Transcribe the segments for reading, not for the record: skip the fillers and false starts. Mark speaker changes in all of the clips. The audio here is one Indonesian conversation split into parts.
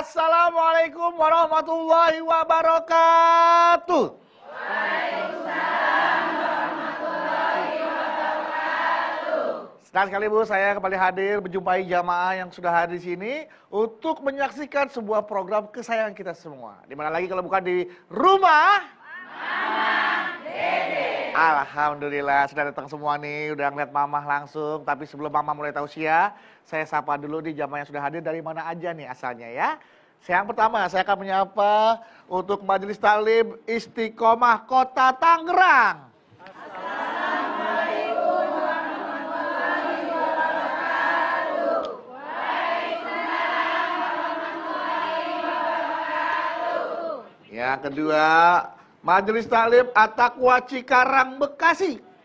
Speaker 1: Assalamualaikum warahmatullahi wabarakatuh. Waalaikumsalam warahmatullahi wabarakatuh. Senang sekali Bu, saya kembali hadir menjumpai jamaah yang sudah hadir di sini untuk menyaksikan sebuah program kesayangan kita semua. Di mana lagi kalau bukan di rumah Mama Dede. Alhamdulillah sudah datang semua nih, udah ngeliat Mama langsung. Tapi sebelum Mama mulai tausiah, saya sapa dulu di jamaah yang sudah hadir dari mana aja nih asalnya ya. Yang pertama saya akan menyapa untuk Majelis Taklim Istiqomah Kota Tangerang. Assalamualaikum warahmatullahi wabarakatuh. Waalaikumsalam warahmatullahi wabarakatuh. Yang kedua, Majelis Taklim At-Taqwa Cikarang Bekasi.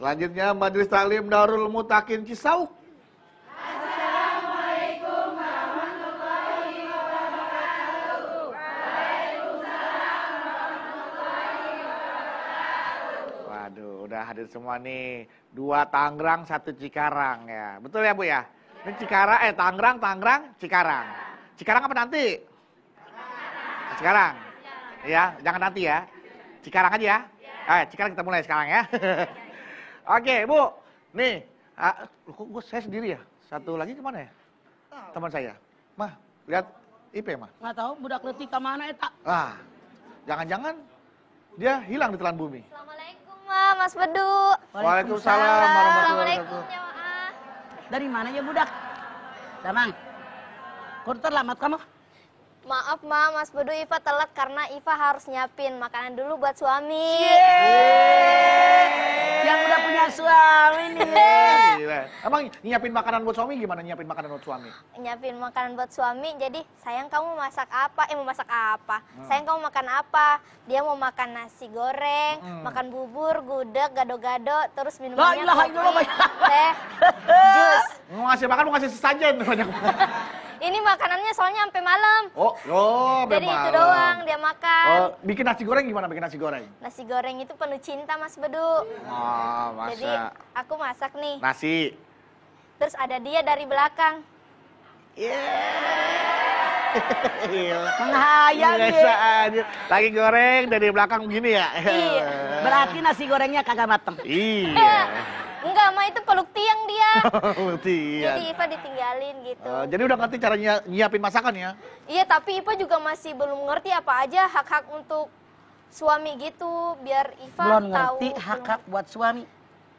Speaker 1: Selanjutnya Majelis Taklim Darul Mutakin Cisauk. Assalamualaikum warahmatullahi wabarakatuh. Waalaikumsalam warahmatullahi wabarakatuh. Waduh, udah hadir semua nih. 2 Tangerang, 1 Cikarang ya. Betul ya Bu ya? Ini Tangerang, Cikarang. Cikarang apa nanti? Cikarang. Ya, jangan nanti ya. Cikarang aja ya. Cikarang kita mulai sekarang ya. Oke, Bu. Nih, saya sendiri ya. Satu lagi kemana ya? Teman saya. Mah, lihat IP, Mah.
Speaker 2: Nggak tahu, budak letik ke mana eta?
Speaker 1: Jangan-jangan dia hilang di telan bumi.
Speaker 3: Assalamualaikum, Mas Bedu.
Speaker 1: Waalaikumsalam warahmatullahi
Speaker 3: Assalamualaikum,
Speaker 1: wabarakatuh.
Speaker 3: jamaah.
Speaker 2: Dari mana ya budak? Damang. Kok terlambat kamu?
Speaker 3: Maaf, Mas Bedu, Iva telat karena Iva harus nyiapin makanan dulu buat suami.
Speaker 2: Yang udah punya suami nih.
Speaker 1: Gila. Emang nyiapin makanan buat suami gimana nyiapin makanan buat suami?
Speaker 3: Nyiapin makanan buat suami, jadi sayang kamu masak apa? Mau masak apa? Sayang kamu makan apa? Dia mau makan nasi goreng, makan bubur, gudeg, gado-gado, terus minumannya kopi, teh, jus.
Speaker 1: Mau ngasih makan, mau ngasih sesajen banyak.
Speaker 3: Ini makanannya soalnya sampai malam. Jadi itu doang dia makan.
Speaker 1: Bikin nasi goreng gimana bikin nasi goreng?
Speaker 3: Nasi goreng itu penuh cinta, Mas Bedu.
Speaker 1: Masa.
Speaker 3: Jadi aku masak nih.
Speaker 1: Nasi.
Speaker 3: Terus ada dia dari belakang.
Speaker 2: Menghayal
Speaker 1: Biasa. Lagi goreng dari belakang begini ya.
Speaker 3: Iya.
Speaker 2: Berarti nasi gorengnya kagak mateng.
Speaker 1: Iya.
Speaker 3: Enggak, Ma, itu peluk tiang dia.
Speaker 1: Iya.
Speaker 3: Jadi Iva ditinggalin gitu.
Speaker 1: Jadi udah ngerti caranya nyiapin masakan ya?
Speaker 3: Iya, tapi Iva juga masih belum ngerti apa aja hak-hak untuk suami gitu. Biar Iva
Speaker 2: Belum
Speaker 3: tahu.
Speaker 2: ngerti hak-hak buat suami.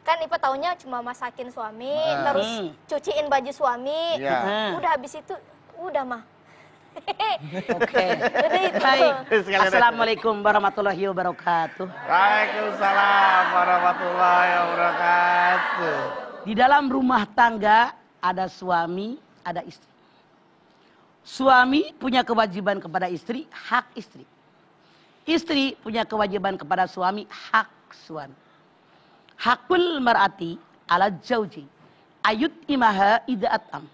Speaker 3: Kan Iva taunya cuma masakin suami, terus cuciin baju suami.
Speaker 1: Iya.
Speaker 3: Udah habis itu, udah mah.
Speaker 2: Oke.
Speaker 3: Udah itu.
Speaker 2: Baik. Assalamualaikum warahmatullahi wabarakatuh.
Speaker 1: Waalaikumsalam warahmatullahi wabarakatuh.
Speaker 2: Di dalam rumah tangga ada suami, ada istri. Suami punya kewajiban kepada istri, hak istri. Istri punya kewajiban kepada suami, hak suami. Hakul mar'ati ala jauji ayut imaha idza atam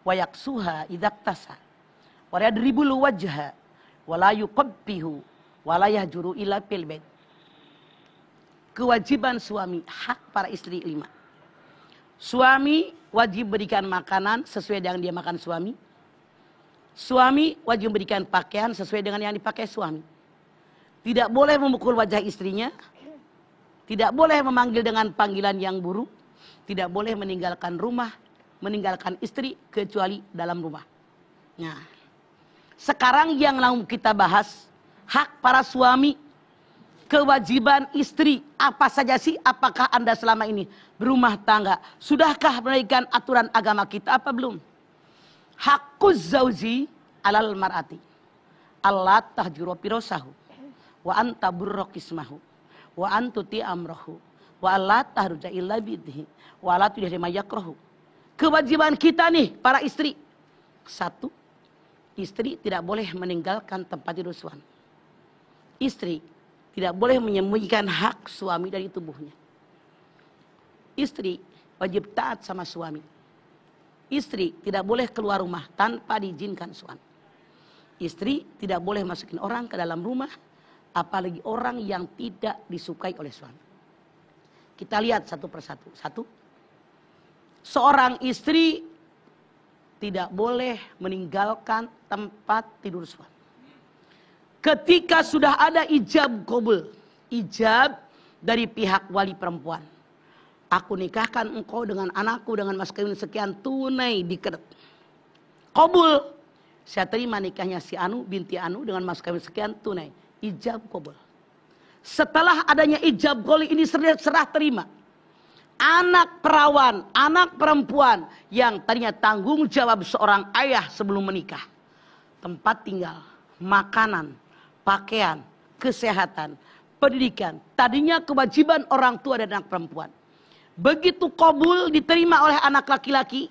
Speaker 2: wa yaksuha idza tasa wa yadribul wajha wa la yuqabbihu wa la yahjuru ila fil bait. Kewajiban suami, hak para istri 5. Suami wajib berikan makanan sesuai dengan dia makan suami. Suami wajib berikan pakaian sesuai dengan yang dipakai suami. Tidak boleh memukul wajah istrinya. Tidak boleh memanggil dengan panggilan yang buruk. Tidak boleh meninggalkan rumah, meninggalkan istri kecuali dalam rumah. Nah, sekarang yang mau kita bahas hak para suami, kewajiban istri apa saja sih? Apakah Anda selama ini berumah tangga sudahkah menunaikan aturan agama kita apa belum? Hakuz zauji alal mar'ati Allah tahjuru pirosahu wa anta burrokismahu wa antuti amrohu wa Allah tahruja illa bidhi wa la tudhima yakrohu. Kewajiban kita nih para istri. 1, istri tidak boleh meninggalkan tempat tidur suami. Istri tidak boleh menyembunyikan hak suami dari tubuhnya. Istri wajib taat sama suami. Istri tidak boleh keluar rumah tanpa diizinkan suami. Istri tidak boleh masukin orang ke dalam rumah Apalagi orang yang tidak disukai oleh suami. Kita lihat satu persatu. Satu, seorang istri tidak boleh meninggalkan tempat tidur suami. Ketika sudah ada ijab qabul, ijab dari pihak wali perempuan. Aku nikahkan engkau dengan anakku dengan mas kawin sekian tunai dikeret. Qabul, saya terima nikahnya si Anu binti Anu dengan mas kawin sekian tunai. Ijab qabul. Setelah adanya ijab qabul ini serah terima. Anak perawan, anak perempuan yang tadinya tanggung jawab seorang ayah sebelum menikah. Tempat tinggal, makanan, pakaian, kesehatan, pendidikan. Tadinya kewajiban orang tua dan anak perempuan. Begitu qabul diterima oleh anak laki-laki.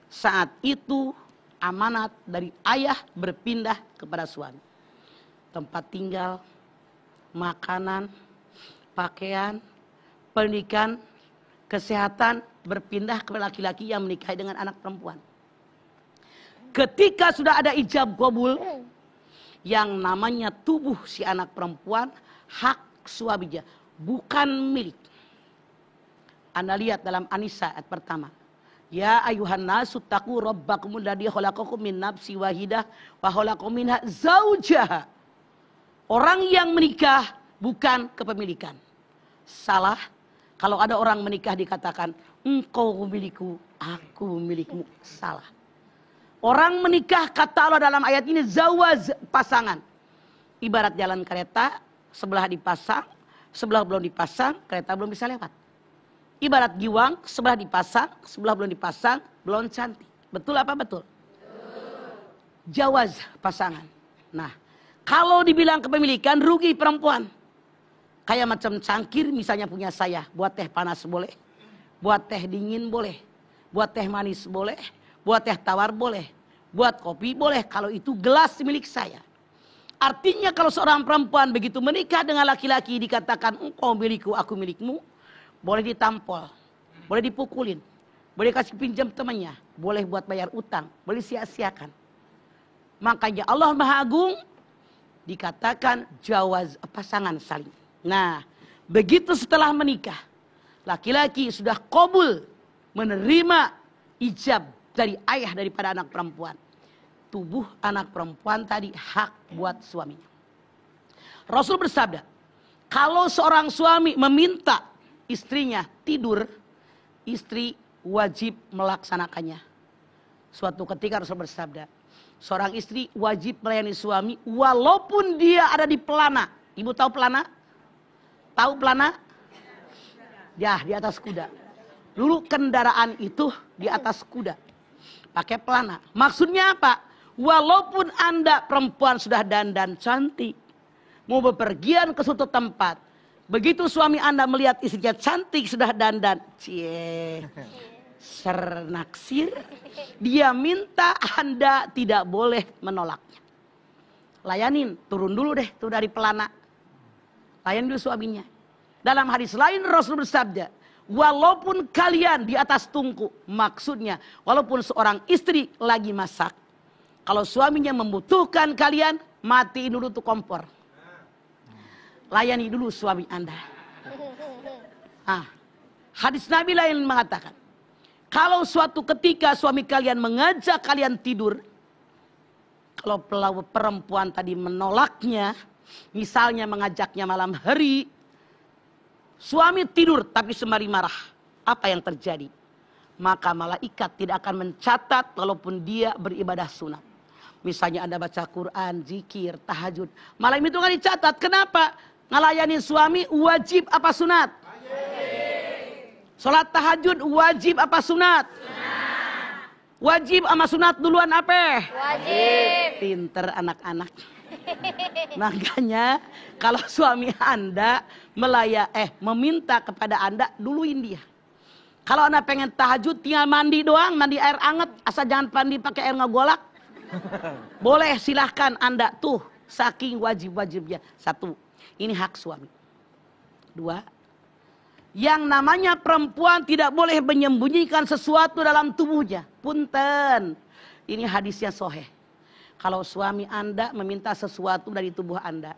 Speaker 2: Saat itu amanat dari ayah berpindah kepada suami. Tempat tinggal, makanan, pakaian, pendidikan, kesehatan berpindah kepada laki-laki yang menikahi dengan anak perempuan. Ketika sudah ada ijab qabul, yang namanya tubuh si anak perempuan hak suaminya, bukan milik. Anda lihat dalam An-Nisa ayat pertama. Ya ayuhan nasu taqu rabbakumul ladzi khalaqakum min nafsin wahidah wa khalaqa minha zaujaha. Orang yang menikah bukan kepemilikan. Salah kalau ada orang menikah dikatakan engkau milikku, aku milikmu. Salah. Orang menikah kata Allah dalam ayat ini zawaz, pasangan. Ibarat jalan kereta, sebelah dipasang, sebelah belum dipasang, kereta belum bisa lewat. Ibarat giwang, sebelah dipasang, sebelah belum dipasang, belum cantik. Betul apa betul? Jawaz, pasangan. Nah, kalau dibilang kepemilikan rugi perempuan. Kayak macam cangkir misalnya punya saya. Buat teh panas boleh. Buat teh dingin boleh. Buat teh manis boleh. Buat teh tawar boleh. Buat kopi boleh. Kalau itu gelas milik saya. Artinya kalau seorang perempuan begitu menikah dengan laki-laki dikatakan engkau milikku, aku milikmu. Boleh ditampol. Boleh dipukulin. Boleh kasih pinjam temannya. Boleh buat bayar utang. Boleh sia-siakan. Makanya Allah Maha Agung dikatakan jawaz, pasangan saling. Nah, begitu setelah menikah, laki-laki sudah qabul menerima ijab dari ayah daripada anak perempuan. Tubuh anak perempuan tadi hak buat suaminya. Rasul bersabda, kalau seorang suami meminta istrinya tidur, istri wajib melaksanakannya. Suatu ketika Rasul bersabda, seorang istri wajib melayani suami walaupun dia ada di pelana. Ibu tahu pelana? Tahu pelana? Ya, di atas kuda. Dulu kendaraan itu di atas kuda. Pakai pelana. Maksudnya apa? Walaupun Anda perempuan sudah dandan cantik. Mau bepergian ke suatu tempat. Begitu suami Anda melihat istrinya cantik sudah dandan. Cie. Sernaksir. Dia minta Anda tidak boleh menolaknya. Layanin. Turun dulu deh tuh dari pelana. Layan dulu suaminya. Dalam hadis lain Rasul bersabda, walaupun kalian di atas tungku, maksudnya walaupun seorang istri lagi masak, kalau suaminya membutuhkan kalian, matiin dulu tuh kompor. Layani dulu suami Anda. Hadis Nabi lain mengatakan, kalau suatu ketika suami kalian mengajak kalian tidur, kalau perempuan tadi menolaknya, misalnya mengajaknya malam hari, suami tidur tapi sembari marah. Apa yang terjadi? Maka malaikat tidak akan mencatat walaupun dia beribadah sunat. Misalnya Anda baca Quran, zikir, tahajud. Malam itu kan dicatat. Kenapa? Ngelayani suami wajib apa sunat? Wajib. Sholat tahajud wajib apa sunat? Wajib sama sunat duluan apa? Wajib. Pinter anak-anak. Makanya kalau suami Anda meminta kepada Anda, duluin dia. Kalau Anda pengen tahajud tinggal mandi doang, mandi air anget, asal jangan mandi pakai air ngegolak. Boleh, silahkan Anda tuh, saking wajib-wajibnya. Satu, ini hak suami. Dua, yang namanya perempuan tidak boleh menyembunyikan sesuatu dalam tubuhnya. Punten, ini hadisnya sahih. Kalau suami Anda meminta sesuatu dari tubuh Anda,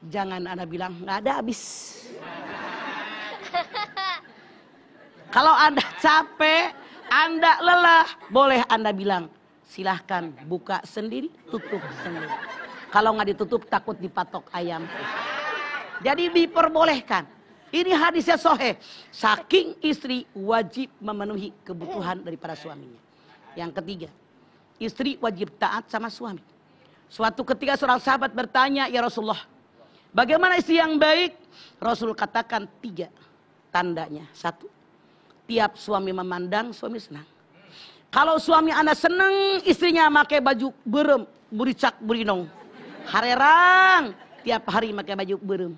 Speaker 2: jangan Anda bilang nggak ada habis. Kalau Anda capek, Anda lelah, boleh Anda bilang, silahkan buka sendiri, tutup sendiri. Kalau nggak ditutup takut dipatok ayam. Jadi diperbolehkan. Ini hadisnya sahih. Saking istri wajib memenuhi kebutuhan daripada suaminya. Yang ketiga, istri wajib taat sama suami. Suatu ketika seorang sahabat bertanya, ya Rasulullah, bagaimana istri yang baik? Rasul katakan 3 tandanya. 1, tiap suami memandang, suami senang. Kalau suami Anda senang, istrinya pakai baju berem, buricak, burinong. Harerang, tiap hari pakai baju berem.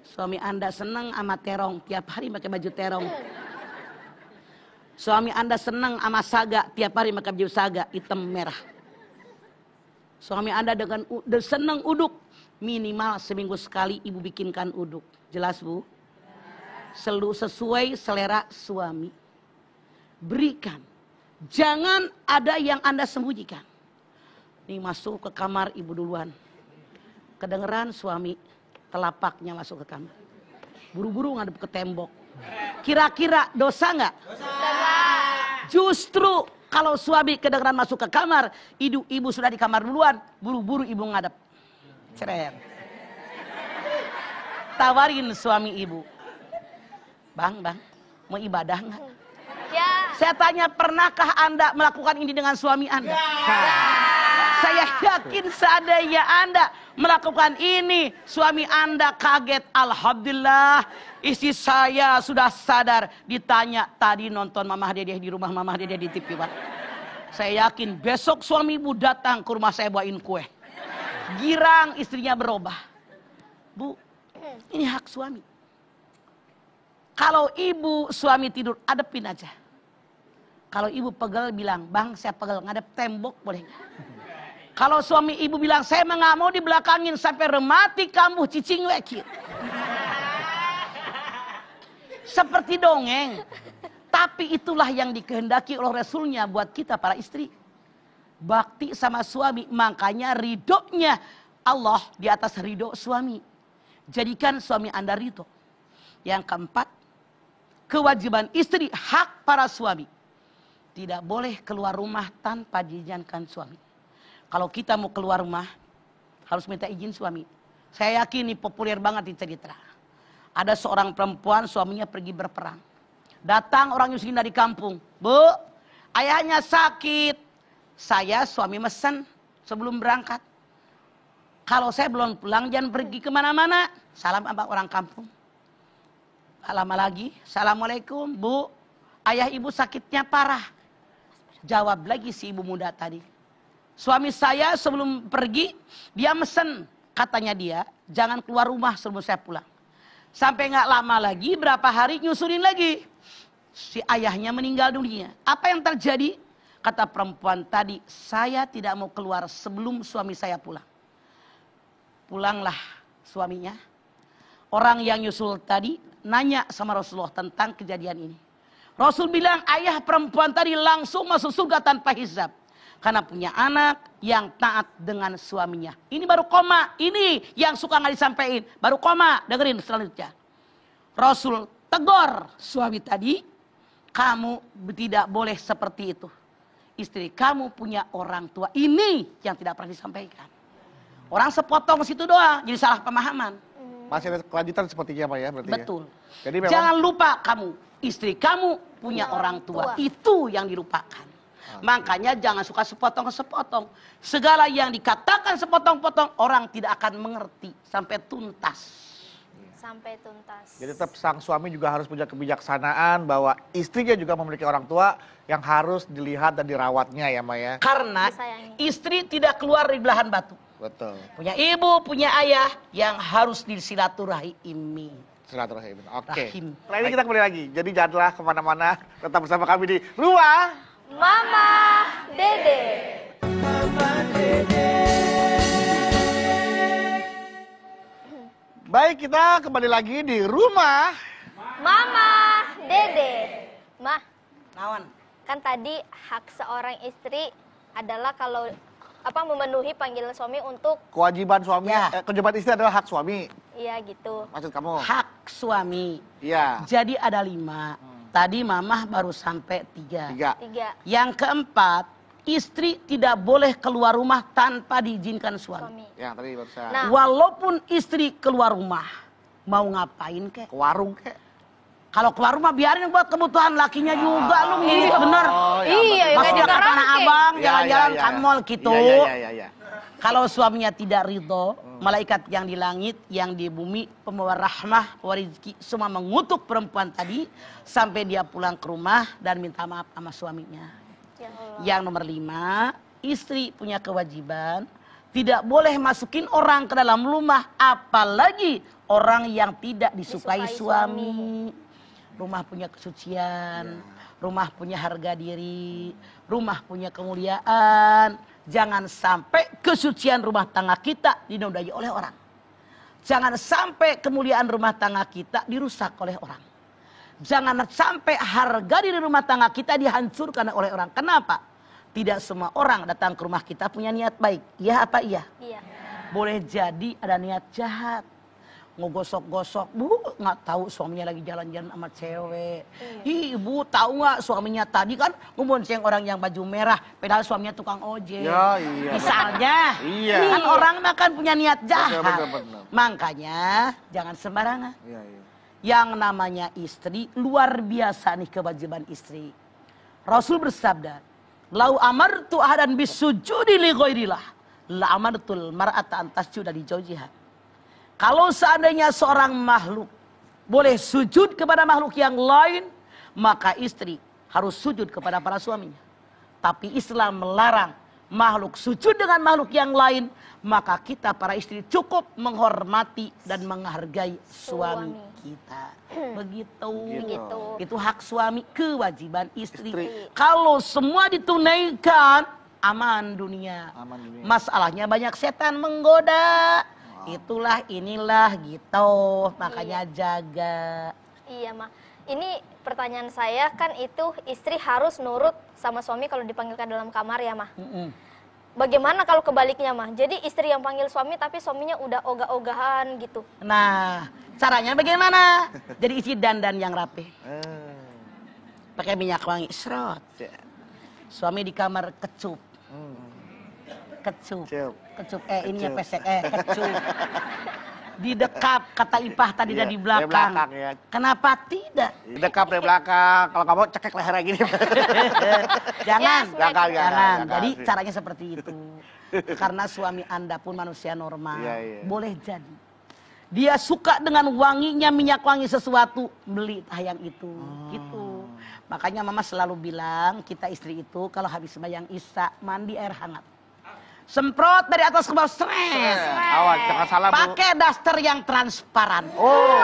Speaker 2: Suami Anda senang sama terong, tiap hari pakai baju terong. Suami Anda senang sama saga, tiap hari pakai baju saga, hitam merah. Suami Anda dengan senang uduk, minimal seminggu sekali ibu bikinkan uduk. Jelas Bu? Sesuai selera suami. Berikan. Jangan ada yang Anda sembunyikan. Nih masuk ke kamar ibu duluan. Kedengeran suami telapaknya masuk ke kamar. Buru-buru ngadep ke tembok. Kira-kira dosa nggak? Dosa. Justru kalau suami kedengeran masuk ke kamar, ibu sudah di kamar duluan, buru-buru ibu ngadep. Ceret. Tawarin suami ibu. Bang, mau ibadah nggak?
Speaker 3: Ya.
Speaker 2: Saya tanya, pernahkah Anda melakukan ini dengan suami Anda? Ya. Saya yakin seandainya Anda melakukan ini, suami Anda kaget. Alhamdulillah, istri saya sudah sadar. Ditanya, tadi nonton Mamah Dedeh di rumah Mamah Dedeh di TV, Pak. Saya yakin besok suami ibu datang ke rumah saya bawain kue. Girang istrinya berubah. Bu, ini hak suami. Kalau ibu suami tidur, adepin aja. Kalau ibu pegel bilang, bang saya pegel ngadep tembok boleh nggak? Kalau suami ibu bilang, saya nggak mau dibelakangin sampai remati kambuh cicing lekit. Seperti dongeng. Tapi itulah yang dikehendaki oleh Rasulnya buat kita para istri. Bakti sama suami, makanya ridhonya Allah di atas ridho suami. Jadikan suami Anda ridho. Yang keempat, kewajiban istri, hak para suami. Tidak boleh keluar rumah tanpa diizinkan suami. Kalau kita mau keluar rumah, harus minta izin suami. Saya yakin ini populer banget di cerita. Ada seorang perempuan, suaminya pergi berperang. Datang orang miskin dari kampung. Bu, ayahnya sakit. Saya suami mesen sebelum berangkat. Kalau saya belum pulang, jangan pergi kemana-mana. Salam sama orang kampung. Tak lama lagi, assalamualaikum bu, ayah ibu sakitnya parah. Jawab lagi si ibu muda tadi. Suami saya sebelum pergi, dia mesen. Katanya dia, jangan keluar rumah sebelum saya pulang. Sampai gak lama lagi, berapa hari nyusulin lagi. Si ayahnya meninggal dunia. Apa yang terjadi? Kata perempuan tadi, saya tidak mau keluar sebelum suami saya pulang. Pulanglah suaminya. Orang yang nyusul tadi nanya sama Rasulullah tentang kejadian ini. Rasul bilang, ayah perempuan tadi langsung masuk surga tanpa hisab. Karena punya anak yang taat dengan suaminya. Ini baru koma. Ini yang suka gak disampaikan. Baru koma. Dengerin selanjutnya. Rasul tegur suami tadi. Kamu tidak boleh seperti itu. Istri kamu punya orang tua. Ini yang tidak pernah disampaikan. Orang sepotong situ doang. Jadi salah pemahaman.
Speaker 1: Masih ada kelanjutan sepertinya Pak ya berarti.
Speaker 2: Betul.
Speaker 1: Ya? Jadi memang...
Speaker 2: Jangan lupa kamu, istri kamu punya orang tua. Itu yang dilupakan. Makanya jangan suka sepotong-sepotong. Segala yang dikatakan sepotong-potong, orang tidak akan mengerti sampai tuntas.
Speaker 3: Sampai tuntas.
Speaker 1: Jadi tetap sang suami juga harus punya kebijaksanaan bahwa istrinya juga memiliki orang tua yang harus dilihat dan dirawatnya ya Maya.
Speaker 2: Karena istri tidak keluar dari belahan batu.
Speaker 1: Betul.
Speaker 2: Punya ibu, punya ayah yang harus disilaturahimi.
Speaker 1: Silaturahim. Oke.
Speaker 2: Rahim.
Speaker 1: Nah ini kita kembali lagi. Jadi janganlah kemana-mana. Tetap bersama kami di Rumah
Speaker 3: Mama Dede.
Speaker 2: Mama Dede.
Speaker 1: Baik, kita kembali lagi di Rumah
Speaker 3: Mama Dede. Mah,
Speaker 2: Nawan.
Speaker 3: kan tadi hak seorang istri adalah kalau memenuhi panggilan suami untuk
Speaker 1: Kewajiban suami,
Speaker 2: Ya.
Speaker 1: kewajiban istri adalah hak suami.
Speaker 3: iya gitu.
Speaker 1: Maksud kamu?
Speaker 2: Hak suami.
Speaker 1: Iya.
Speaker 2: Jadi ada 5. Tadi mamah baru sampai 3.
Speaker 1: 3.
Speaker 3: 3
Speaker 2: Yang keempat, istri tidak boleh keluar rumah tanpa diizinkan suami.
Speaker 3: suami.
Speaker 1: Yang tadi barusan.
Speaker 3: Nah.
Speaker 2: Walaupun istri keluar rumah, mau ngapain kek?
Speaker 1: Ke warung kek.
Speaker 2: Kalau keluar rumah biarin buat kebutuhan lakinya juga lu gitu bener.
Speaker 1: Oh, ya,
Speaker 3: Iya,
Speaker 1: betul.
Speaker 2: Mas
Speaker 3: kayak di
Speaker 2: dia ke Tanah
Speaker 3: karaoke.
Speaker 2: Abang,
Speaker 1: Ya,
Speaker 2: jalan-jalan
Speaker 1: ya, ya,
Speaker 2: ke
Speaker 1: ya.
Speaker 2: mall gitu.
Speaker 1: Iya.
Speaker 2: Kalau suaminya tidak ridho, malaikat yang di langit, yang di bumi, pembawa rahmah, pembawa rezeki, semua mengutuk perempuan tadi sampai dia pulang ke rumah dan minta maaf sama suaminya.
Speaker 3: Ya Allah.
Speaker 2: Yang nomor 5, istri punya kewajiban tidak boleh masukin orang ke dalam rumah, apalagi orang yang tidak disukai
Speaker 3: Disukai
Speaker 2: suami. Rumah punya kesucian, rumah punya harga diri, rumah punya kemuliaan. Jangan sampai kesucian rumah tangga kita dinodai oleh orang. Jangan sampai kemuliaan rumah tangga kita dirusak oleh orang. Jangan sampai harga diri rumah tangga kita dihancurkan oleh orang. Kenapa? Tidak semua orang datang ke rumah kita punya niat baik. Iya apa iya?
Speaker 3: Iya.
Speaker 2: Boleh jadi ada niat jahat. Ngegosok-gosok, bu nggak tahu suaminya lagi jalan-jalan sama cewek. Ih, ibu tahu nggak suaminya tadi kan ngebonceng orang yang baju merah, padahal suaminya tukang ojek.
Speaker 1: Ya, iya.
Speaker 2: Misalnya,
Speaker 1: Iya.
Speaker 2: kan orang makan punya niat jahat.
Speaker 1: Betul.
Speaker 2: Makanya jangan sembarangan.
Speaker 1: Iya.
Speaker 2: Yang namanya istri luar biasa nih kewajiban istri. Rasul bersabda, "Lau amartu ahadan bisujudi li ghairillah, la amartul mar'ata an tasjuda li zawjiha." Kalau seandainya seorang makhluk boleh sujud kepada makhluk yang lain, maka istri harus sujud kepada para suaminya. Tapi Islam melarang makhluk sujud dengan makhluk yang lain, maka kita para istri cukup menghormati dan menghargai suami kita. Begitu. Itu hak suami, kewajiban istri. Kalau semua ditunaikan, aman dunia. Masalahnya banyak setan menggoda. Itulah inilah gitu, makanya jaga.
Speaker 3: Iya, Ma. Ini pertanyaan saya kan itu istri harus nurut sama suami kalau dipanggilkan dalam kamar ya, Ma. Bagaimana kalau kebaliknya, Ma? Jadi istri yang panggil suami tapi suaminya udah ogah-ogahan gitu.
Speaker 2: Nah, caranya bagaimana? Jadi isi dandan yang rapi. Pakai minyak wangi, serot. Suami di kamar kecup. Kecup. Ininya pesek, kecup. Didekap, kata Ipah tadi
Speaker 1: Iya,
Speaker 2: di belakang.
Speaker 1: ya.
Speaker 2: Kenapa tidak?
Speaker 1: Dekap dari belakang. Kalau kamu cekek lehernya gini.
Speaker 2: Jangan,
Speaker 1: jangan.
Speaker 2: Jadi caranya seperti itu. Karena suami Anda pun manusia normal.
Speaker 1: Iya.
Speaker 2: Boleh jadi. Dia suka dengan wanginya minyak wangi sesuatu, beli yang itu. Gitu. Makanya mama selalu bilang, kita istri itu kalau habis sembahyang Isya, mandi air hangat. Semprot dari atas ke bawah, stres.
Speaker 1: Awas, jangan salah, Bu.
Speaker 2: Pakai daster yang transparan.
Speaker 1: Oh.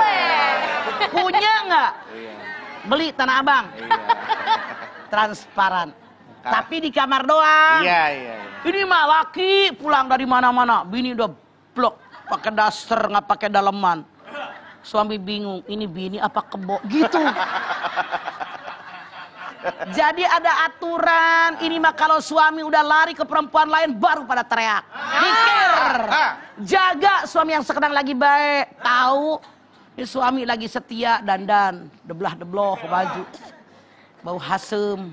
Speaker 2: Punya nggak?
Speaker 1: Iya.
Speaker 2: Beli Tanah Abang.
Speaker 1: Iya.
Speaker 2: Transparan. Tapi di kamar doang.
Speaker 1: Iya.
Speaker 2: Ini mah laki pulang dari mana-mana, bini udah blok, pakai daster nggak pakai daleman. Suami bingung, ini bini apa kebo gitu. Jadi ada aturan, ini mah kalau suami udah lari ke perempuan lain baru pada teriak. Mikir, jaga suami yang sekarang lagi baik, tahu ini suami lagi setia dandan, deblah-debloh baju, bau hasem.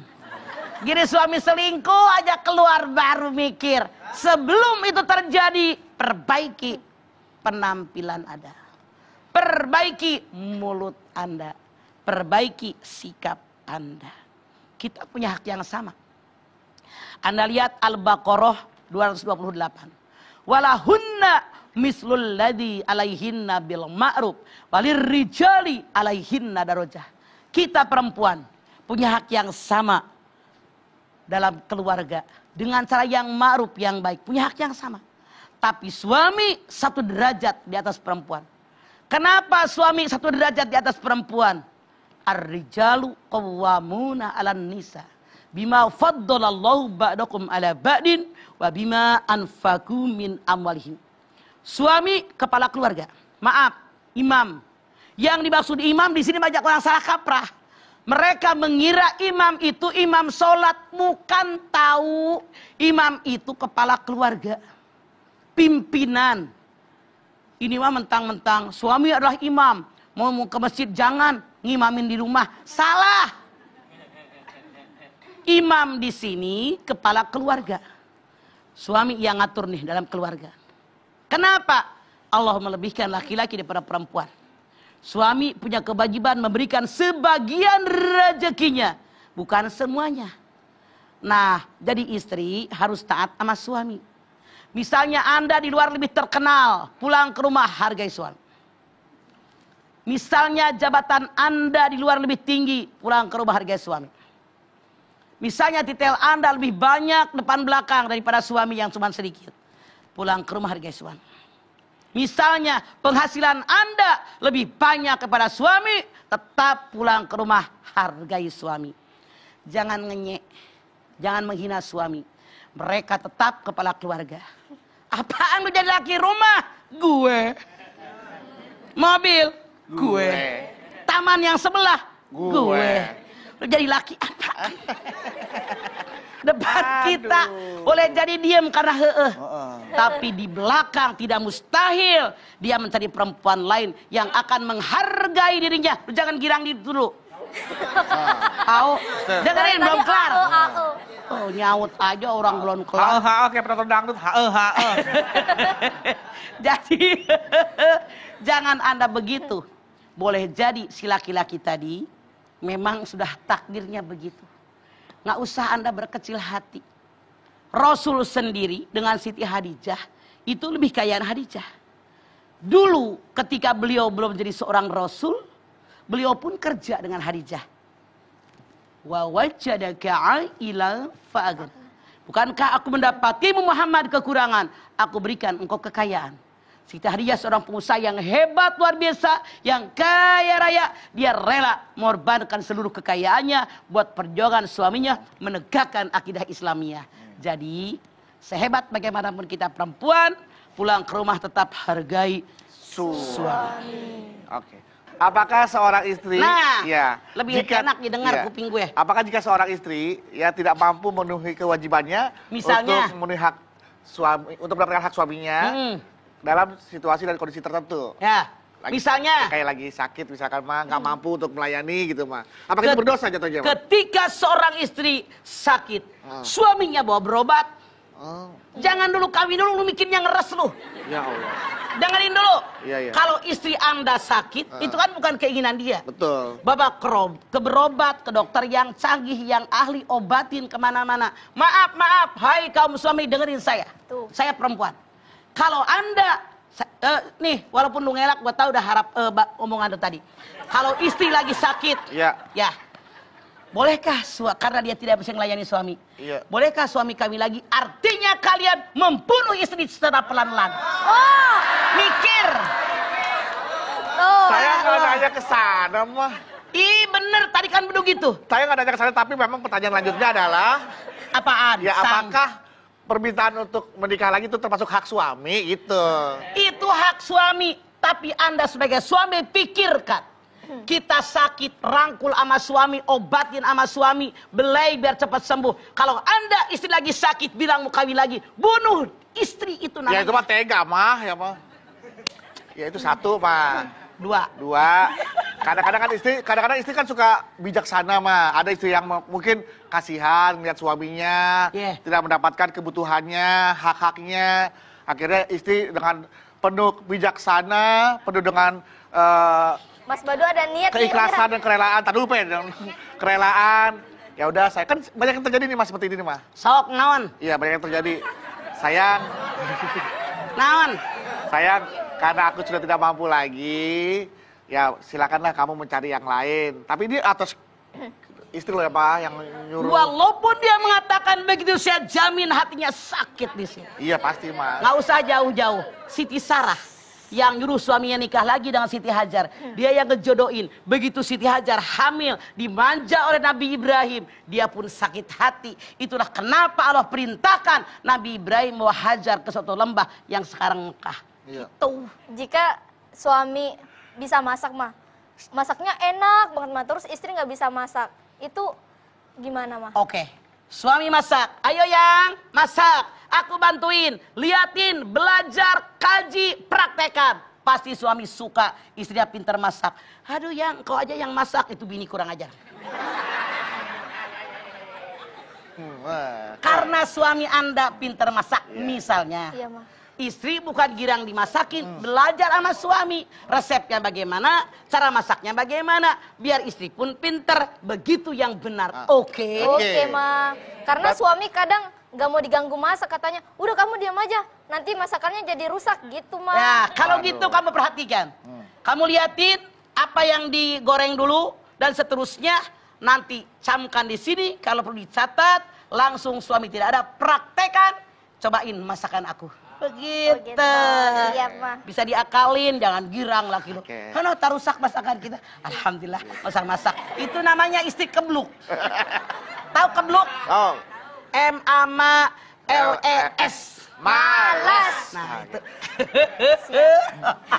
Speaker 2: Gini suami selingkuh aja keluar baru mikir. Sebelum itu terjadi, perbaiki penampilan Anda. Perbaiki mulut Anda. Perbaiki sikap Anda. Kita punya hak yang sama. Anda lihat Al-Baqarah 228. Walahunna mislul ladzi alaihinna bil ma'ruf walirrijali alaihinna darajah. Kita perempuan punya hak yang sama dalam keluarga dengan cara yang ma'ruf yang baik, punya hak yang sama. Tapi suami 1 derajat di atas perempuan. Kenapa suami 1 derajat di atas perempuan? Ar-rijalu qawwamuna 'alan nisa bima faddalallahu ba'dakum 'ala ba'din wa bima anfaqu min amwalihim. Suami kepala keluarga. Maaf, imam. Yang dimaksud imam di sini banyak orang salah kaprah. Mereka mengira imam itu imam sholat. Bukan, tahu. Imam itu kepala keluarga. Pimpinan. Ini mah mentang-mentang suami adalah imam. Mau ke masjid jangan. Ngimamin di rumah. Salah. Imam di sini kepala keluarga. Suami yang ngatur nih dalam keluarga. Kenapa? Allah melebihkan laki-laki daripada perempuan. Suami punya kewajiban memberikan sebagian rezekinya, bukan semuanya. Nah, jadi istri harus taat sama suami. Misalnya Anda di luar lebih terkenal, pulang ke rumah hargai suami. Misalnya jabatan Anda di luar lebih tinggi, pulang ke rumah hargai suami. Misalnya titel Anda lebih banyak depan belakang daripada suami yang cuma sedikit, pulang ke rumah hargai suami. Misalnya penghasilan Anda lebih banyak kepada suami, tetap pulang ke rumah hargai suami. Jangan ngenyek, jangan menghina suami. Mereka tetap kepala keluarga. Apaan lu jadi laki rumah? Gue. Mobil? Gue. Taman yang sebelah? Gue. Lu jadi laki apa? Depan kita boleh jadi diam karena tapi di belakang tidak mustahil dia mencari perempuan lain yang akan menghargai dirinya. Lu jangan girang dulu. Dengerin belum kelar. Oh, nyaut aja orang belum kelar.
Speaker 1: Kayak penonton dangdut.
Speaker 2: Jadi jangan Anda begitu. Boleh jadi si laki-laki tadi memang sudah takdirnya begitu. Nggak usah Anda berkecil hati. Rasul sendiri dengan Siti Hadijah itu lebih kaya Hadijah. Dulu ketika beliau belum jadi seorang Rasul, beliau pun kerja dengan Hadijah. Wa wajadaka 'ailan fa'aghan. Bukankah aku mendapatimu Muhammad kekurangan, aku berikan engkau kekayaan. Siti Hadijah seorang pengusaha yang hebat luar biasa, yang kaya raya. Dia rela mengorbankan seluruh kekayaannya buat perjuangan suaminya menegakkan akidah Islamiyah. Jadi sehebat bagaimanapun kita perempuan, pulang ke rumah tetap hargai suami.
Speaker 1: Oke. Apakah seorang istri
Speaker 2: lebih enak didengar kuping gue.
Speaker 1: Apakah jika seorang istri tidak mampu memenuhi kewajibannya
Speaker 2: misalnya
Speaker 1: untuk memenuhi hak suami, untuk mendapatkan hak suaminya dalam situasi dan kondisi tertentu?
Speaker 2: Ya. Misalnya
Speaker 1: kayak lagi sakit misalkan mah nggak mampu untuk melayani gitu mah. Apakah itu berdosa jatuhnya?
Speaker 2: Ketika seorang istri sakit, suaminya bawa berobat. Jangan dulu kawin dulu, lu mikirnya ngeres lu.
Speaker 1: Ya Allah.
Speaker 2: Dengerin dulu.
Speaker 1: Iya.
Speaker 2: Kalau istri Anda sakit, itu kan bukan keinginan dia.
Speaker 1: Betul.
Speaker 2: Bapak ke berobat, ke dokter yang canggih, yang ahli obatin kemana-mana. Maaf, hai kaum suami dengerin saya.
Speaker 3: Tuh.
Speaker 2: Saya perempuan. Kalau Anda nih, walaupun lu ngelak, gua tahu udah harap omongan lu tadi. Kalau istri lagi sakit, ya, bolehkah karena dia tidak bisa melayani suami?
Speaker 1: Iya.
Speaker 2: Bolehkah suami kami lagi? Artinya kalian membunuh istri secara pelan-pelan.
Speaker 3: Oh,
Speaker 2: mikir.
Speaker 1: Saya nggak nanya ke sana mah.
Speaker 2: Ih bener, tadi kan begitu.
Speaker 1: Saya nggak nanya ke sana, tapi memang pertanyaan lanjutnya adalah
Speaker 2: apaan?
Speaker 1: Ya, apakah permintaan untuk menikah lagi itu termasuk hak suami gitu?
Speaker 2: Itu hak suami, tapi Anda sebagai suami pikirkan. Kita sakit, rangkul sama suami, obatin sama suami, belai biar cepat sembuh. Kalau Anda istri lagi sakit, bilang mau kawin lagi, bunuh istri itu namanya.
Speaker 1: Ya itu mah tega mah, ya mah. Ya itu satu mah.
Speaker 2: Dua.
Speaker 1: Kadang-kadang istri kan suka bijaksana mah. Ada istri yang mungkin kasihan melihat suaminya tidak mendapatkan kebutuhannya, hak-haknya. Akhirnya istri dengan penuh bijaksana, penuh dengan
Speaker 3: Mas Badu ada niat
Speaker 1: keikhlasan dan kerelaan. Tadi lupa ya, kerelaan. Ya udah, saya kan banyak yang terjadi nih mas seperti ini nih mah.
Speaker 2: Sok naon?
Speaker 1: Iya banyak yang terjadi. Sayang.
Speaker 2: Naon?
Speaker 1: Sayang, karena aku sudah tidak mampu lagi, ya silakanlah kamu mencari yang lain. Tapi ini atas istri lo ya Pak yang nyuruh.
Speaker 2: Walaupun dia mengatakan begitu, saya jamin hatinya sakit di sini.
Speaker 1: Iya pasti mas.
Speaker 2: Nggak usah jauh-jauh. Siti Sarah yang nyuruh suaminya nikah lagi dengan Siti Hajar. Dia yang ngejodohin. Begitu Siti Hajar hamil, dimanja oleh Nabi Ibrahim, dia pun sakit hati. Itulah kenapa Allah perintahkan Nabi Ibrahim bawa Hajar ke suatu lembah yang sekarang Mekah.
Speaker 1: Iya.
Speaker 2: Tuh.
Speaker 3: Jika suami bisa masak mah, masaknya enak banget mah, terus istri nggak bisa masak. Itu gimana mah?
Speaker 2: Oke. Suami masak. Ayo yang masak. Aku bantuin. Liatin, belajar, kaji, praktekan. Pasti suami suka istrinya pintar masak. Aduh yang, kau aja yang masak. Itu bini kurang ajar. Karena suami Anda pintar masak, misalnya.
Speaker 3: Iya mah.
Speaker 2: Istri bukan girang dimasakin, belajar sama suami. Resepnya bagaimana, cara masaknya bagaimana. Biar istri pun pinter, begitu yang benar. Oke.
Speaker 3: Oke mah. Karena suami kadang nggak mau diganggu masak, katanya, udah kamu diam aja, nanti masakannya jadi rusak gitu mah.
Speaker 2: Ya, kalau gitu kamu perhatikan. Kamu liatin apa yang digoreng dulu dan seterusnya. Nanti camkan di sini, kalau perlu dicatat, langsung suami tidak ada, praktekan, cobain masakan aku. Begitu.
Speaker 3: Siap, mah.
Speaker 2: Bisa diakalin, jangan girang laki lu. Karena tak rusak masakan kita. Alhamdulillah, masak. Itu namanya istri kebluk. Tahu kebluk?
Speaker 1: Oh.
Speaker 2: M-A-M-A-L-E-S.
Speaker 3: Malas.
Speaker 2: Nah, itu.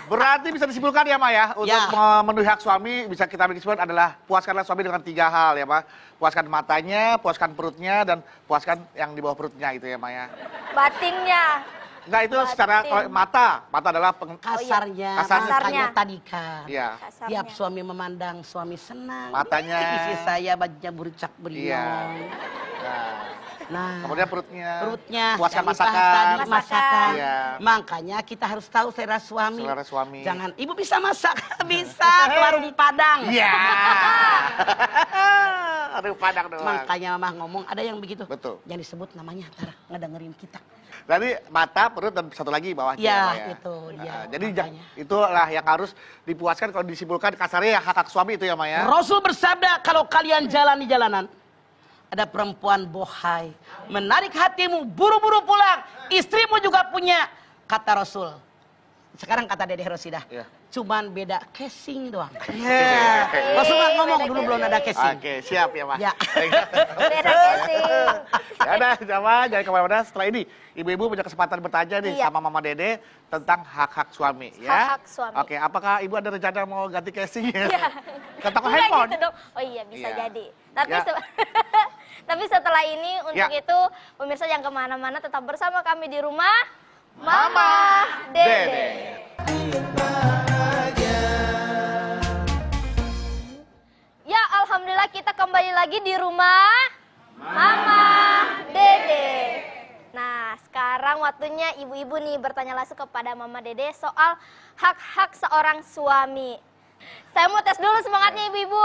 Speaker 1: Berarti bisa disimpulkan ya, Ma ya, untuk memenuhi hak suami, bisa kita bagi kesimpulan adalah puaskanlah suami dengan 3 hal ya, Ma. Puaskan matanya, puaskan perutnya, dan puaskan yang di bawah perutnya gitu ya, Ma ya.
Speaker 3: Batinnya.
Speaker 1: Enggak, itu secara mata adalah
Speaker 2: Kasarnya tadi kan.
Speaker 1: Iya.
Speaker 2: Tiap suami memandang suami senang.
Speaker 1: Matanya.
Speaker 2: Isi saya bajunya bercak beriong.
Speaker 1: Iya.
Speaker 2: Nah,
Speaker 1: kemudian perutnya
Speaker 2: yang
Speaker 1: puaskan
Speaker 2: masakan.
Speaker 3: Masakan.
Speaker 1: Iya.
Speaker 2: Makanya kita harus tahu selera suami.
Speaker 1: Selera suami.
Speaker 2: Jangan, ibu bisa masak, bisa ke warung Padang.
Speaker 1: Iya. Aduh, Padang doang.
Speaker 2: Makanya mama ngomong ada yang begitu.
Speaker 1: Betul.
Speaker 2: Jangan disebut namanya, ntar ngedengerin kita.
Speaker 1: Jadi mata, perut, dan satu lagi bawahnya.
Speaker 2: Ya, itu dia.
Speaker 1: Jadi itulah yang harus dipuaskan kalau disimpulkan kasarnya ya hak suami itu ya, Maya.
Speaker 2: Rasul bersabda, kalau kalian jalan di jalanan, ada perempuan bohai, menarik hatimu, buru-buru pulang. Istrimu juga punya, kata Rasul. Sekarang kata Dede Rosidah, cuman beda casing doang. Rasul ngomong dulu belum ada casing.
Speaker 1: Oke, siap ya, Mas.
Speaker 2: Ya.
Speaker 3: Beda casing.
Speaker 1: Ya udah, jangan kemana-mana. Setelah ini, ibu-ibu punya kesempatan bertanya nih sama Mama Dede tentang hak-hak suami. Ya?
Speaker 3: Hak-hak suami.
Speaker 1: Oke, apakah ibu ada rencana mau ganti casing ya?
Speaker 3: Iya.
Speaker 1: Ke toko
Speaker 3: Enggak
Speaker 1: handphone?
Speaker 3: gitu dong. Oh iya, bisa
Speaker 1: Iya.
Speaker 3: jadi. Tapi
Speaker 1: Ya.
Speaker 3: tapi setelah ini untuk itu pemirsa yang kemana-mana tetap bersama kami di rumah Mama Dede. Ya, alhamdulillah kita kembali lagi di rumah Mama Dede. Nah, sekarang waktunya ibu-ibu nih bertanya langsung kepada Mama Dede soal hak-hak seorang suami. Saya mau tes dulu semangatnya ibu-ibu.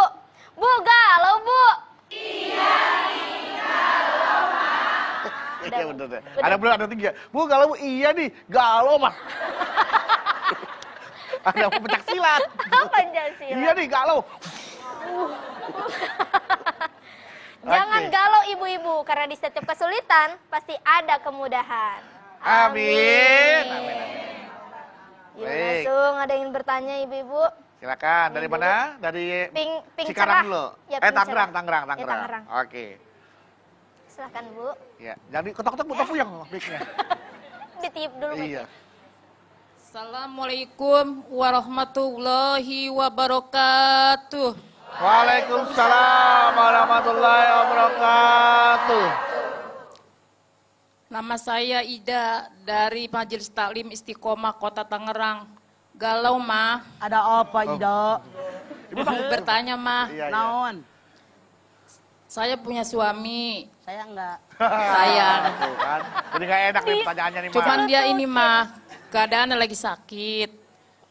Speaker 3: Bu, galau bu? Iya, galau mah.
Speaker 1: Iya bener deh. Ada belum ada 3. Bu, galau bu, iya nih, galau mah. Ada pencak silat.
Speaker 3: Pancasila.
Speaker 1: Iya nih, galau.
Speaker 3: Jangan
Speaker 1: Oke.
Speaker 3: galau ibu-ibu, karena di setiap kesulitan pasti ada kemudahan.
Speaker 1: Amin.
Speaker 3: Yuk,
Speaker 1: Baik.
Speaker 3: langsung ada yang bertanya ibu-ibu.
Speaker 1: Silakan. Dari mana? Dari
Speaker 3: Pink
Speaker 1: Cikarang
Speaker 3: cerah.
Speaker 1: dulu.
Speaker 3: Ya, pink
Speaker 1: Tangerang.
Speaker 3: cerah. Tangerang.
Speaker 1: Oke.
Speaker 3: Silakan bu.
Speaker 1: Ya, jadi ketok-ketok buta puyeng mic-nya.
Speaker 3: Ditiup dulu.
Speaker 1: Iya.
Speaker 4: Assalamualaikum warahmatullahi wabarakatuh.
Speaker 1: Waalaikumsalam warahmatullahi wabarakatuh.
Speaker 4: Nama saya Ida dari Majelis Taklim Istiqomah Kota Tangerang. Galau mah,
Speaker 2: Ada apa, Ida?
Speaker 1: Ibu
Speaker 4: mau bertanya mah.
Speaker 1: Iya, iya.
Speaker 2: Naon?
Speaker 4: Saya punya suami,
Speaker 2: Saya enggak.
Speaker 4: sayang.
Speaker 1: Tuh kan. Jadi gak enak nih pertanyaannya nih,
Speaker 4: Cuman
Speaker 1: Ma.
Speaker 4: dia ini mah keadaannya lagi sakit.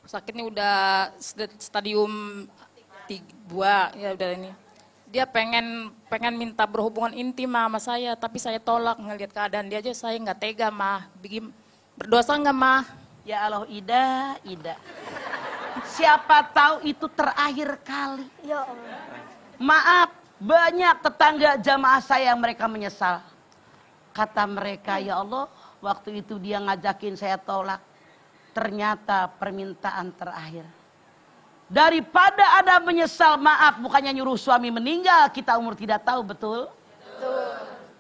Speaker 4: Sakitnya udah stadium 2 ya udah ini. Dia pengen minta berhubungan intim sama saya, tapi saya tolak ngelihat keadaan dia aja saya nggak tega mah. Bikin berdosa nggak mah?
Speaker 2: Ya Allah, Ida. Siapa tahu itu terakhir kali.
Speaker 3: Ya Allah.
Speaker 2: Maaf, banyak tetangga jamaah saya yang mereka menyesal. Kata mereka, ya Allah, waktu itu dia ngajakin saya tolak. Ternyata permintaan terakhir. Daripada ada menyesal, maaf, bukannya nyuruh suami meninggal, kita umur tidak tahu, betul?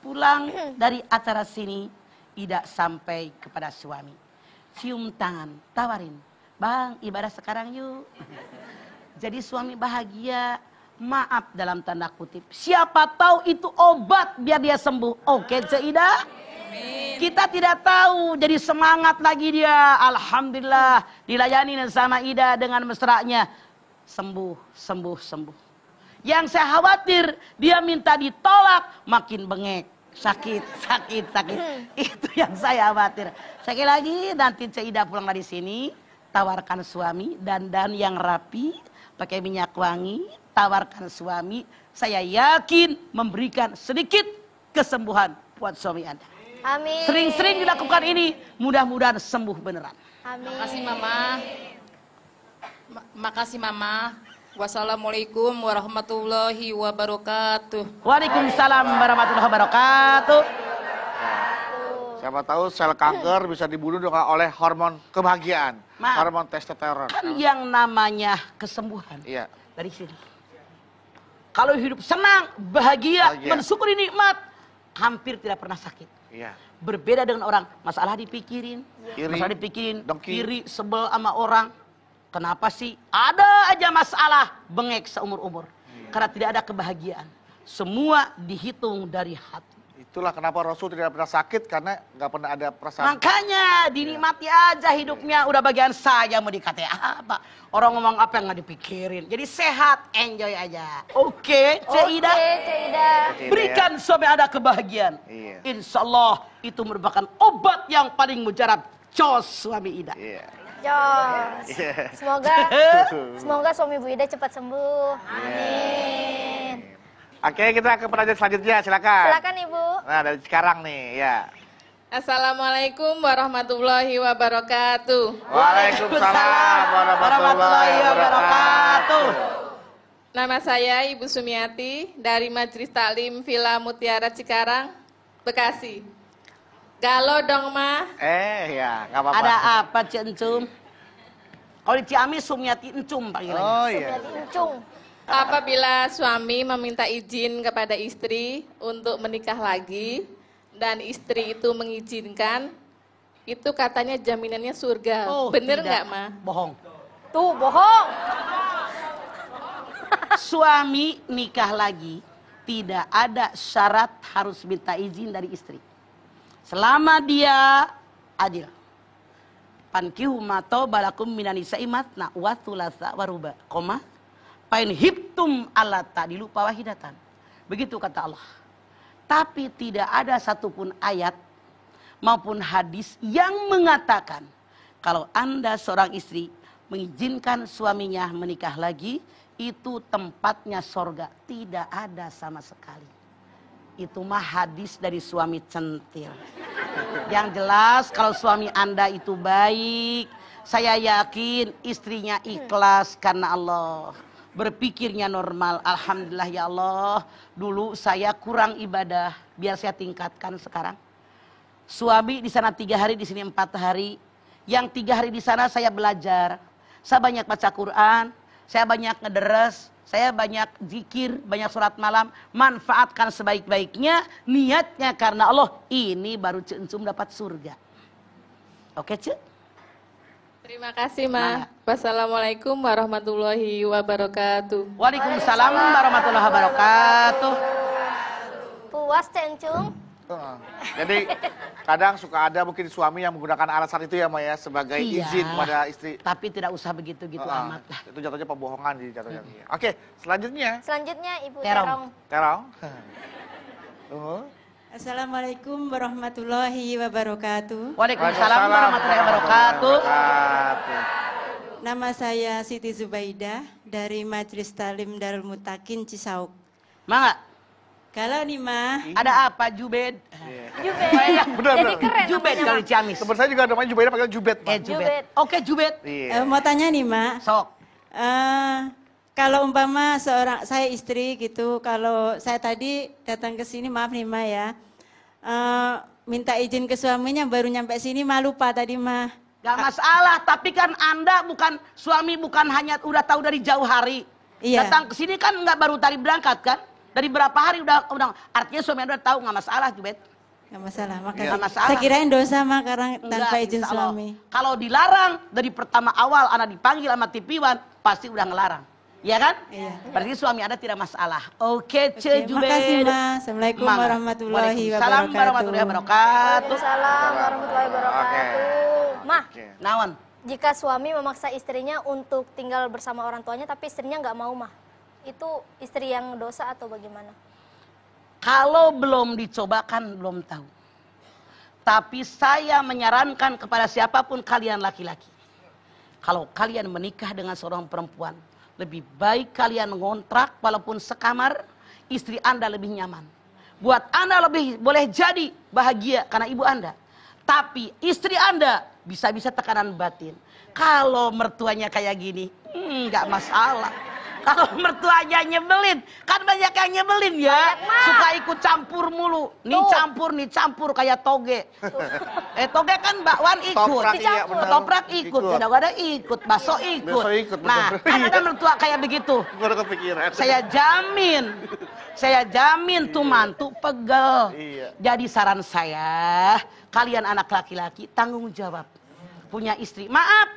Speaker 2: Pulang dari acara sini, Ida sampai kepada suami. Cium tangan, tawarin. Bang, ibadah sekarang yuk. Jadi suami bahagia, maaf dalam tanda kutip. Siapa tahu itu obat biar dia sembuh. Oke, Cik Ida? Kita tidak tahu, jadi semangat lagi dia. Alhamdulillah, dilayani sama Ida dengan mesranya. Sembuh, sembuh, sembuh. Yang saya khawatir, dia minta ditolak, makin bengek. Sakit, sakit, sakit. Itu yang saya khawatir. Sekali lagi, nanti Cik Ida pulang dari sini, tawarkan suami, dandan yang rapi, pakai minyak wangi, tawarkan suami. Saya yakin memberikan sedikit kesembuhan buat suami Anda.
Speaker 3: Amin.
Speaker 2: Sering-sering dilakukan ini, mudah-mudahan sembuh beneran.
Speaker 3: Amin.
Speaker 4: Makasih Mama. Makasih Mama. Wassalamualaikum warahmatullahi wabarakatuh.
Speaker 2: Waalaikumsalam warahmatullahi wabarakatuh.
Speaker 1: Siapa tahu sel kanker bisa dibunuh oleh hormon kebahagiaan,
Speaker 2: Maaf.
Speaker 1: hormon testosteron.
Speaker 2: Kan yang namanya kesembuhan
Speaker 1: Iya.
Speaker 2: dari sini. Kalau hidup senang, bahagia,
Speaker 1: Bahagia.
Speaker 2: mensyukuri nikmat, hampir tidak pernah sakit.
Speaker 1: Iya.
Speaker 2: Berbeda dengan orang, masalah dipikirin,
Speaker 1: Iri,
Speaker 2: masalah dipikirin,
Speaker 1: dengki.
Speaker 2: iri, sebel sama orang. Kenapa sih? Ada aja masalah, bengek seumur-umur. Karena tidak ada kebahagiaan. Semua dihitung dari hati.
Speaker 1: Itulah kenapa Rasul tidak pernah sakit, karena nggak pernah ada perasaan.
Speaker 2: Makanya dinikmati aja hidupnya, udah bagian saya mau dikata apa. Orang ngomong apa yang nggak dipikirin. Jadi sehat, enjoy aja. Oke, Cik Ida.
Speaker 3: Oke, Cik Ida.
Speaker 2: Berikan suami Anda kebahagiaan.
Speaker 1: Iya.
Speaker 2: Insya Allah itu merupakan obat yang paling mujarab. Cos suami Ida.
Speaker 1: Iya.
Speaker 3: Jos.
Speaker 1: Iya.
Speaker 3: Semoga suami Bu Ida cepat sembuh. Amin.
Speaker 1: Oke, kita ke pertanyaan selanjutnya, silakan.
Speaker 3: Silakan Ibu.
Speaker 1: Nah, dari sekarang nih, ya.
Speaker 5: Assalamualaikum warahmatullahi wabarakatuh.
Speaker 1: Waalaikumsalam warahmatullahi wabarakatuh.
Speaker 5: Nama saya Ibu Sumiati dari Majelis Taklim Villa Mutiara Cikarang, Bekasi. Galau dong, Ma.
Speaker 1: Ya, nggak apa-apa.
Speaker 2: Ada apa, Cik Encum? Kalau di Ciamis, Sumiati Encum panggilannya.
Speaker 1: Oh iya.
Speaker 3: Sumiati Encung.
Speaker 5: Apabila suami meminta izin kepada istri untuk menikah lagi dan istri itu mengizinkan, itu katanya jaminannya surga. Bener
Speaker 2: tidak.
Speaker 5: nggak, Ma?
Speaker 2: Bohong.
Speaker 3: Tuh, bohong.
Speaker 2: Suami nikah lagi, tidak ada syarat harus minta izin dari istri. Selama dia adil. Pankihu mato balakum minanisa'i matna wa thulatha wa ruba. Koma. Pain hibtum ala ta'dilu fawahidatan. Begitu kata Allah. Tapi tidak ada satupun ayat maupun hadis yang mengatakan kalau Anda seorang istri mengizinkan suaminya menikah lagi, itu tempatnya sorga. Tidak ada sama sekali. Itu mah hadis dari suami centil. Yang jelas kalau suami Anda itu baik, saya yakin istrinya ikhlas karena Allah. Berpikirnya normal. Alhamdulillah ya Allah. Dulu saya kurang ibadah, biar saya tingkatkan sekarang. Suami di sana 3 hari, di sini 4 hari. Yang 3 hari di sana saya belajar. Saya banyak baca Quran, saya banyak ngederes, saya banyak zikir, banyak surat malam. Manfaatkan sebaik-baiknya, niatnya karena Allah. Ini baru Cik Encum dapat surga. Oke, Cik?
Speaker 5: Terima kasih, Ma. Wassalamualaikum warahmatullahi wabarakatuh.
Speaker 2: Waalaikumsalam warahmatullahi wabarakatuh.
Speaker 3: Puas, Cik Encung.
Speaker 1: Jadi kadang suka ada mungkin suami yang menggunakan alasan itu ya, Maya, sebagai
Speaker 2: Iya.
Speaker 1: izin pada istri.
Speaker 2: Tapi tidak usah begitu-gitu amat lah.
Speaker 1: Itu jatuhnya pembohongan jadi jatuhnya. Oke, selanjutnya.
Speaker 3: Selanjutnya Ibu
Speaker 2: Terong.
Speaker 3: Terong.
Speaker 1: Terong.
Speaker 6: Assalamualaikum warahmatullahi wabarakatuh.
Speaker 2: Waalaikumsalam warahmatullahi wabarakatuh.
Speaker 6: Nama saya Siti Zubaidah dari Majelis Taklim Darul Mutakin Cisauk.
Speaker 2: Mangga,
Speaker 6: Kalau nih Ma,
Speaker 2: ada apa Jubed?
Speaker 3: Jubed.
Speaker 1: Benar,
Speaker 3: Jadi
Speaker 1: benar.
Speaker 3: keren
Speaker 2: Jubed
Speaker 3: namanya,
Speaker 2: kalau
Speaker 3: Ma.
Speaker 2: di Ciamis.
Speaker 1: Teman saya juga namanya Jubaida pakai Jubed, Pak.
Speaker 2: Jubed.
Speaker 3: Jubed.
Speaker 2: Oke, Jubed.
Speaker 1: Iya.
Speaker 6: mau tanya nih Ma,
Speaker 2: Sok.
Speaker 6: kalau umpama seorang saya istri gitu, kalau saya tadi datang ke sini maaf nih Ma ya, minta izin ke suaminya baru nyampe sini Ma lupa tadi Ma.
Speaker 2: Gak masalah, tapi kan Anda bukan suami, bukan hanya udah tahu dari jauh hari.
Speaker 6: Iya.
Speaker 2: Datang ke sini kan nggak baru tadi berangkat kan? Dari berapa hari udah artinya suami Anda udah tahu, nggak masalah, Jubed.
Speaker 6: Nggak masalah, makasih.
Speaker 2: Nggak masalah.
Speaker 6: Saya kirain dosa Ma karena tanpa
Speaker 2: Enggak,
Speaker 6: izin
Speaker 2: insya Allah.
Speaker 6: suami.
Speaker 2: Kalau dilarang dari pertama awal anak dipanggil sama TV One, pasti udah ngelarang. Ya kan?
Speaker 6: Iya.
Speaker 2: Berarti suami Anda tidak masalah. Oke, Ce Jubair.
Speaker 6: Makasih, Mas. Assalamualaikum warahmatullahi
Speaker 2: Waalaikumsalam
Speaker 6: wabarakatuh.
Speaker 2: warahmatullahi wabarakatuh.
Speaker 3: Waalaikumsalam warahmatullahi wabarakatuh. Mah,
Speaker 2: Nawan.
Speaker 3: jika suami memaksa istrinya untuk tinggal bersama orang tuanya tapi istrinya nggak mau, Mah, itu istri yang dosa atau bagaimana?
Speaker 2: Kalau belum dicobakan belum tahu. Tapi saya menyarankan kepada siapapun kalian laki-laki. Kalau kalian menikah dengan seorang perempuan, lebih baik kalian ngontrak walaupun sekamar, istri Anda lebih nyaman. Buat Anda lebih boleh jadi bahagia karena ibu Anda. Tapi istri Anda bisa-bisa tekanan batin. Kalau mertuanya kayak gini, nggak masalah. Kalau mertuanya nyebelin, kan banyak yang nyebelin ya. Suka ikut campur mulu. Nih campur kayak toge. Toge kan bakwan ikut.
Speaker 1: Toprak, iya, benar.
Speaker 2: Toprak ikut. Kadang-kadang ikut. Bakso ikut. Nah, kan ada mertua kayak begitu.
Speaker 1: Baru kepikiran.
Speaker 2: Saya jamin tuh mantu pegel.
Speaker 1: Iya.
Speaker 2: Jadi saran saya, kalian anak laki-laki tanggung jawab. Punya istri. Maaf.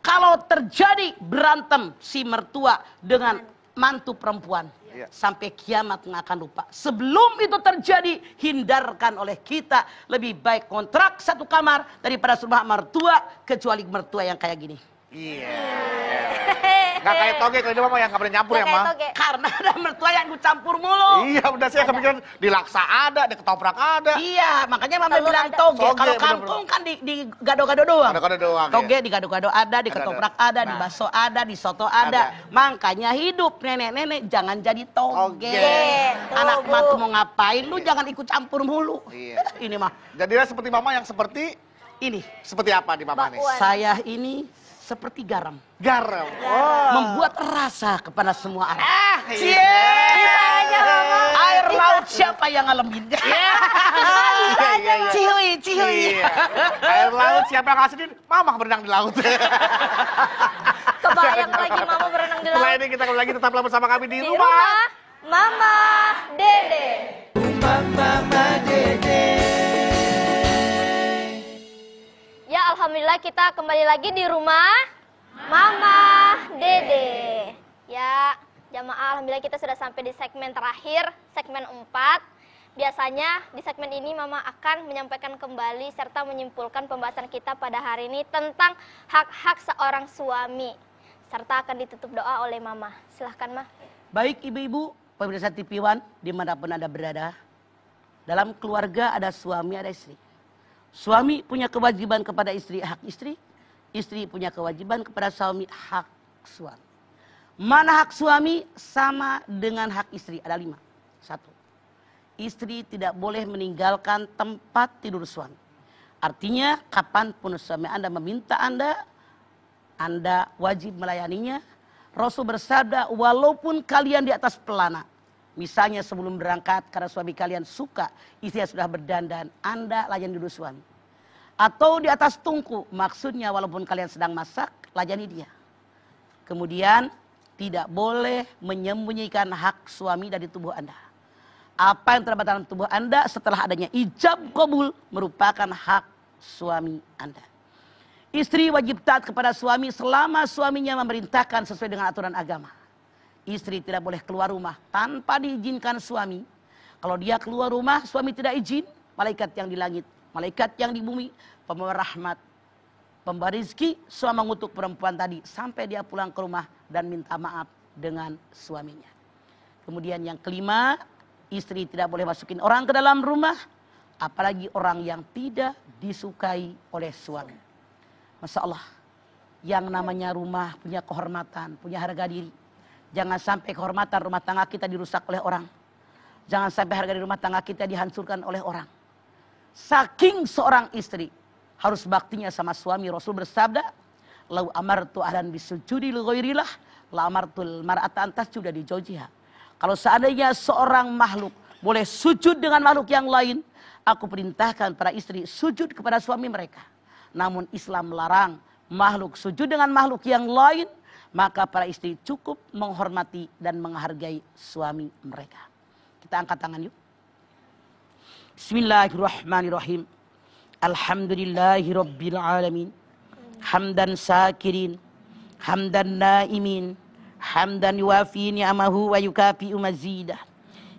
Speaker 2: Kalau terjadi berantem si mertua dengan mantu perempuan, sampai kiamat nggak akan lupa. Sebelum itu terjadi, hindarkan oleh kita. Lebih baik kontrak satu kamar daripada rumah mertua, kecuali mertua yang kayak gini.
Speaker 1: Gak kayak toge, kalau ini mah yang gak boleh nyampur ya, Mah.
Speaker 2: Karena ada mertua yang gue campur mulu.
Speaker 1: Iya, udah saya kepikiran di laksa ada, di ketoprak ada.
Speaker 2: Iya, makanya Mama bilang toge. Kalau kampung kan di gado-gado doang.
Speaker 1: Gado-gado doang.
Speaker 2: Toge di gado-gado ada, di ketoprak ada, di bakso ada, di soto ada. Makanya hidup nenek-nenek jangan jadi toge. Anak mantu mau ngapain, lu jangan ikut campur mulu.
Speaker 1: Iya.
Speaker 2: Ini mah.
Speaker 1: Jadilah seperti Mama yang seperti
Speaker 2: ini.
Speaker 1: Seperti apa di Mama nih?
Speaker 2: Saya ini seperti garam.
Speaker 1: Garam.
Speaker 2: Membuat rasa kepada semua orang.
Speaker 1: Cie.
Speaker 2: Air laut siapa yang ngalamin? Cihui.
Speaker 1: Iya. Air laut siapa yang ngasihin? Mama berenang di laut.
Speaker 3: Kebayang lagi Mama berenang di laut.
Speaker 1: Setelah ini kita kembali lagi tetaplah bersama kami di rumah
Speaker 3: Mama Dede. Ya, alhamdulillah kita kembali lagi di rumah Mama Dede. Ya, jamaah, alhamdulillah kita sudah sampai di segmen terakhir, segmen 4. Biasanya di segmen ini Mama akan menyampaikan kembali serta menyimpulkan pembahasan kita pada hari ini tentang hak-hak seorang suami. Serta akan ditutup doa oleh Mama. Silahkan, Ma.
Speaker 2: Baik ibu-ibu, pemirsa TV One, dimanapun Anda berada. Dalam keluarga ada suami, ada istri. Suami punya kewajiban kepada istri, hak istri. Istri punya kewajiban kepada suami, hak suami. Mana hak suami sama dengan hak istri? Ada 5. 1. Istri tidak boleh meninggalkan tempat tidur suami. Artinya kapanpun suami Anda meminta Anda wajib melayaninya. Rasul bersabda, walaupun kalian di atas pelana. Misalnya sebelum berangkat karena suami kalian suka, istrinya sudah berdandan, Anda layani dulu suami. Atau di atas tungku, maksudnya walaupun kalian sedang masak, layani dia. Kemudian tidak boleh menyembunyikan hak suami dari tubuh Anda. Apa yang terdapat dalam tubuh Anda setelah adanya ijab qabul merupakan hak suami Anda. Istri wajib taat kepada suami selama suaminya memerintahkan sesuai dengan aturan agama. Istri tidak boleh keluar rumah tanpa diizinkan suami. Kalau dia keluar rumah, suami tidak izin, malaikat yang di langit, malaikat yang di bumi, pembawa rahmat, pembawa rizki, suami mengutuk perempuan tadi sampai dia pulang ke rumah dan minta maaf dengan suaminya. Kemudian yang kelima, istri tidak boleh masukin orang ke dalam rumah, apalagi orang yang tidak disukai oleh suami. Masya Allah, yang namanya rumah punya kehormatan, punya harga diri. Jangan sampai kehormatan rumah tangga kita dirusak oleh orang. Jangan sampai harga diri rumah tangga kita dihancurkan oleh orang. Saking seorang istri harus baktinya sama suami, Rasul bersabda, "Lau amartu ahlan bisujudi li ghairillah, la amartul mar'ata an tasjuda li zawjiha." Kalau seandainya seorang makhluk boleh sujud dengan makhluk yang lain, aku perintahkan para istri sujud kepada suami mereka. Namun Islam melarang makhluk sujud dengan makhluk yang lain, maka para istri cukup menghormati dan menghargai suami mereka. Kita angkat tangan yuk. Bismillahirrahmanirrahim. Alhamdulillahirabbil alamin. Hamdan syakirin, hamdan naimin, hamdan yuwafi ni'amahu wa yukafi'u mazidah.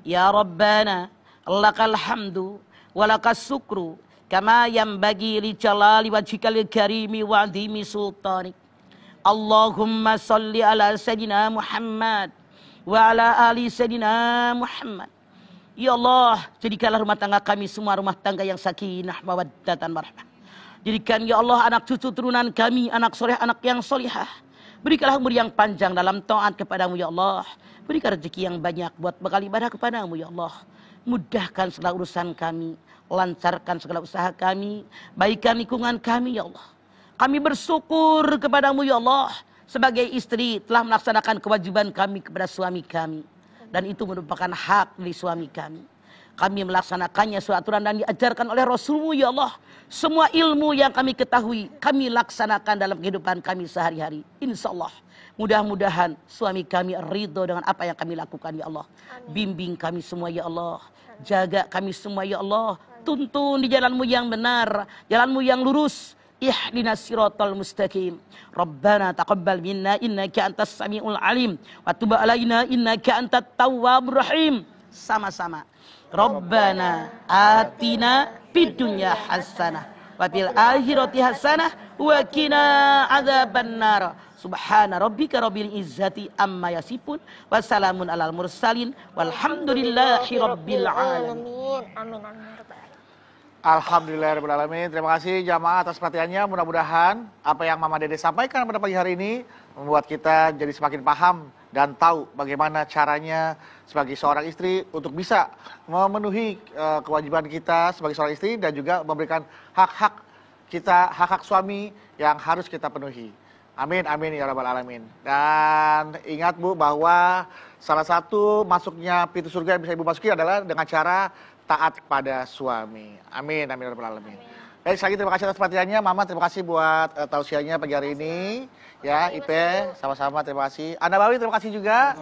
Speaker 2: Ya Rabbana lakal hamdu walakas syukru kama yanbaghi li jalali wajhikal karimi wa 'azimi sultanik. Allahumma salli ala sayyidina Muhammad wa ala ali sayyidina Muhammad. Ya Allah, jadikanlah rumah tangga kami semua rumah tangga yang sakinah mawaddatan warahmah. Jadikan ya Allah anak cucu turunan kami anak soleh, anak yang solihah. Berikanlah umur yang panjang dalam taat kepadamu ya Allah. Berikan rezeki yang banyak buat bekal ibadah kepadamu ya Allah. Mudahkan segala urusan kami, lancarkan segala usaha kami, baikkan lingkungan kami ya Allah. Kami bersyukur kepadamu ya Allah, sebagai istri telah melaksanakan kewajiban kami kepada suami kami. Dan itu merupakan hak dari suami kami. Kami melaksanakannya sesuai aturan dan diajarkan oleh Rasulmu ya Allah. Semua ilmu yang kami ketahui, kami laksanakan dalam kehidupan kami sehari-hari. Insya Allah. Mudah-mudahan suami kami ridho dengan apa yang kami lakukan ya Allah. Bimbing kami semua ya Allah. Jaga kami semua ya Allah. Tuntun di jalanmu yang benar, jalanmu yang lurus. Ihdinas siratal mustaqim. Rabbana taqabbal minna innaka antas samiul alim wa tub alaina innaka antat tawwabur rahim. Sama-sama. Rabbana atina fid dunya hasanah wa fil akhirati hasanah wa qina adzabannar. Subhana rabbika rabbil izzati amma yasifun wa salamun alal mursalin walhamdulillahi rabbil alamin.
Speaker 3: Amin amin.
Speaker 1: Alhamdulillahirrahmanirrahim. Terima kasih jamaah atas perhatiannya. Mudah-mudahan apa yang Mama Dede sampaikan pada pagi hari ini membuat kita jadi semakin paham dan tahu bagaimana caranya sebagai seorang istri untuk bisa memenuhi kewajiban kita sebagai seorang istri dan juga memberikan hak-hak kita, hak-hak suami yang harus kita penuhi. Amin, amin ya rabbal alamin. Dan ingat Bu bahwa salah satu masuknya pintu surga yang bisa Ibu masuki adalah dengan cara taat kepada suami. Amin, amin ya rabbal alamin. Baik, sekali lagi terima kasih atas perhatiannya. Mama, terima kasih buat tausiahnya pagi hari ini. Ya, Ipe, sama-sama terima kasih. Anda Bawi, terima kasih juga.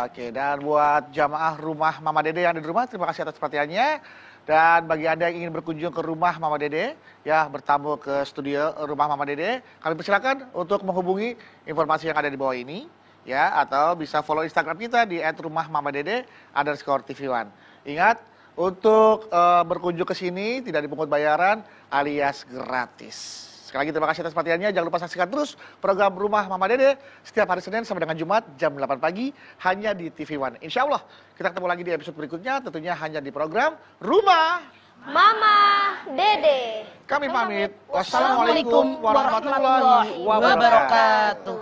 Speaker 1: Oke, dan buat jamaah rumah Mama Dede yang ada di rumah, terima kasih atas perhatiannya. Dan bagi Anda yang ingin berkunjung ke rumah Mama Dede, ya bertamu ke studio rumah Mama Dede, kami persilakan untuk menghubungi informasi yang ada di bawah ini, ya, atau bisa follow Instagram kita di @rumahmamadede_tv1. Ingat, untuk berkunjung ke sini tidak dipungut bayaran alias gratis. Sekali lagi terima kasih atas perhatiannya. Jangan lupa saksikan terus program Rumah Mama Dede setiap hari Senin sampai dengan Jumat jam 8 pagi hanya di TV One. Insya Allah kita ketemu lagi di episode berikutnya, tentunya hanya di program Rumah
Speaker 3: Mama Dede.
Speaker 1: Kami pamit. Wassalamualaikum warahmatullahi wabarakatuh.